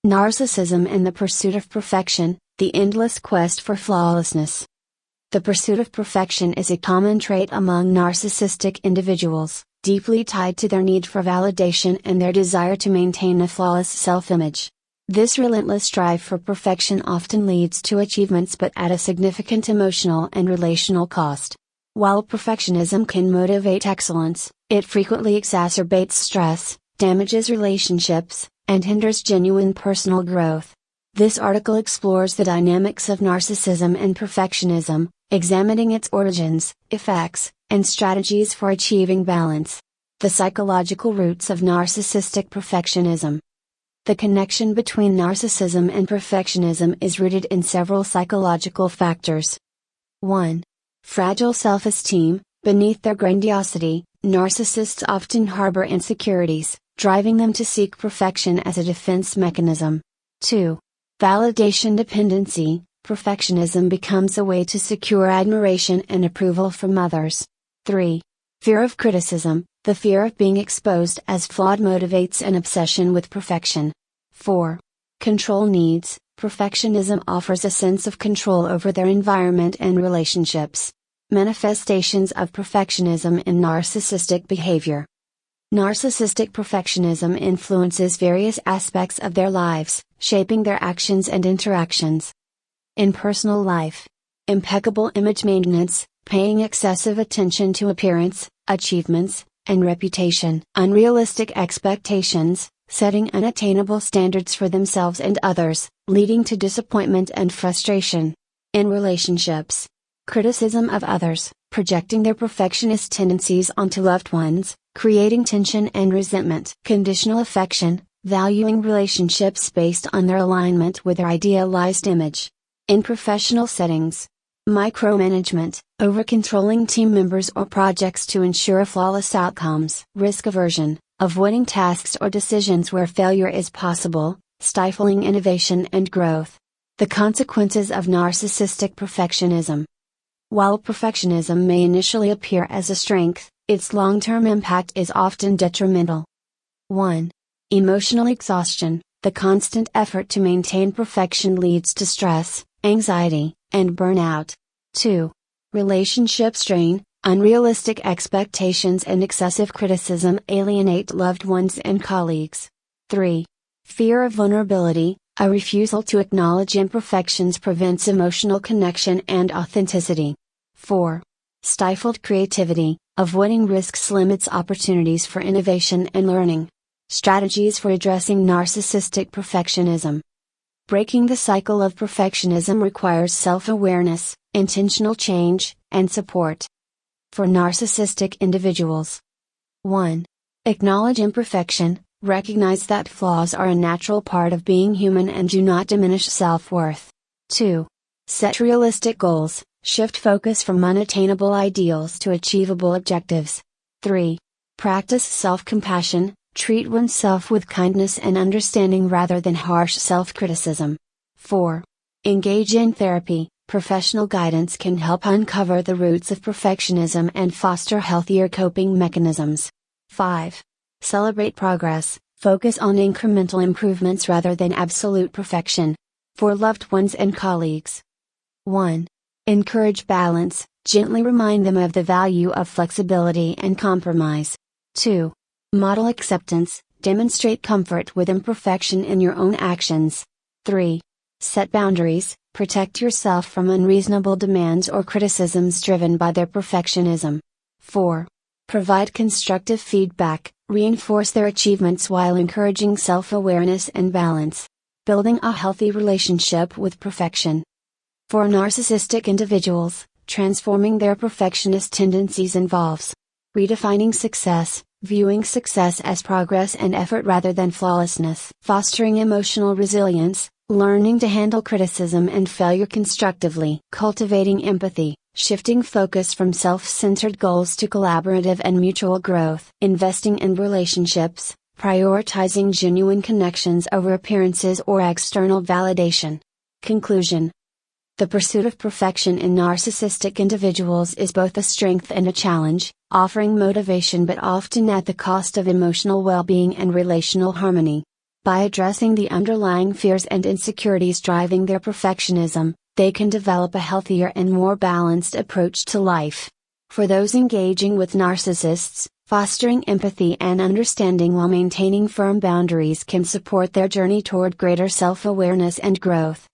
Narcissism and the pursuit of perfection, the endless quest for flawlessness. The pursuit of perfection is a common trait among narcissistic individuals, deeply tied to their need for validation and their desire to maintain a flawless self-image. This relentless drive for perfection often leads to achievements but at a significant emotional and relational cost. While perfectionism can motivate excellence, it frequently exacerbates stress, damages relationships, and hinders genuine personal growth. This article explores the dynamics of narcissism and perfectionism, examining its origins, effects, and strategies for achieving balance. The psychological roots of narcissistic perfectionism. The connection between narcissism and perfectionism is rooted in several psychological factors. 1. Fragile self-esteem. Beneath their grandiosity, narcissists often harbor insecurities, driving them to seek perfection as a defense mechanism. 2. Validation dependency. Perfectionism becomes a way to secure admiration and approval from others. 3. Fear of criticism. The fear of being exposed as flawed motivates an obsession with perfection. 4. Control needs. Perfectionism offers a sense of control over their environment and relationships. Manifestations of perfectionism in narcissistic behavior. Narcissistic perfectionism influences various aspects of their lives, shaping their actions and interactions. In personal life, impeccable image maintenance, paying excessive attention to appearance, achievements, and reputation. Unrealistic expectations, setting unattainable standards for themselves and others, leading to disappointment and frustration. In relationships, criticism of others, projecting their perfectionist tendencies onto loved ones, creating tension and resentment. Conditional affection, valuing relationships based on their alignment with their idealized image. In professional settings, micromanagement, over-controlling team members or projects to ensure flawless outcomes. Risk aversion, avoiding tasks or decisions where failure is possible, stifling innovation and growth. The consequences of narcissistic perfectionism. While perfectionism may initially appear as a strength, its long-term impact is often detrimental. 1. Emotional exhaustion. The constant effort to maintain perfection leads to stress, anxiety, and burnout. 2. Relationship strain. Unrealistic expectations and excessive criticism alienate loved ones and colleagues. 3. Fear of vulnerability. A refusal to acknowledge imperfections prevents emotional connection and authenticity. 4. Stifled creativity. Avoiding risks limits opportunities for innovation and learning. Strategies for addressing narcissistic perfectionism. Breaking the cycle of perfectionism requires self-awareness, intentional change, and support. For narcissistic individuals. 1. Acknowledge imperfection. Recognize that flaws are a natural part of being human and do not diminish self-worth. 2. Set realistic goals. Shift focus from unattainable ideals to achievable objectives. 3. Practice self-compassion. Treat oneself with kindness and understanding rather than harsh self-criticism. 4. Engage in therapy. Professional guidance can help uncover the roots of perfectionism and foster healthier coping mechanisms. 5. Celebrate progress. Focus on incremental improvements rather than absolute perfection. For loved ones and colleagues. 1. Encourage balance. Gently remind them of the value of flexibility and compromise. 2. Model acceptance. Demonstrate comfort with imperfection in your own actions. 3. Set boundaries. Protect yourself from unreasonable demands or criticisms driven by their perfectionism. 4. Provide constructive feedback. Reinforce their achievements while encouraging self-awareness and balance. Building a healthy relationship with perfection. For narcissistic individuals, transforming their perfectionist tendencies involves redefining success, viewing success as progress and effort rather than flawlessness. Fostering emotional resilience, learning to handle criticism and failure constructively. Cultivating empathy, shifting focus from self-centered goals to collaborative and mutual growth. Investing in relationships, prioritizing genuine connections over appearances or external validation. Conclusion. The pursuit of perfection in narcissistic individuals is both a strength and a challenge, offering motivation but often at the cost of emotional well-being and relational harmony. By addressing the underlying fears and insecurities driving their perfectionism, they can develop a healthier and more balanced approach to life. For those engaging with narcissists, fostering empathy and understanding while maintaining firm boundaries can support their journey toward greater self-awareness and growth.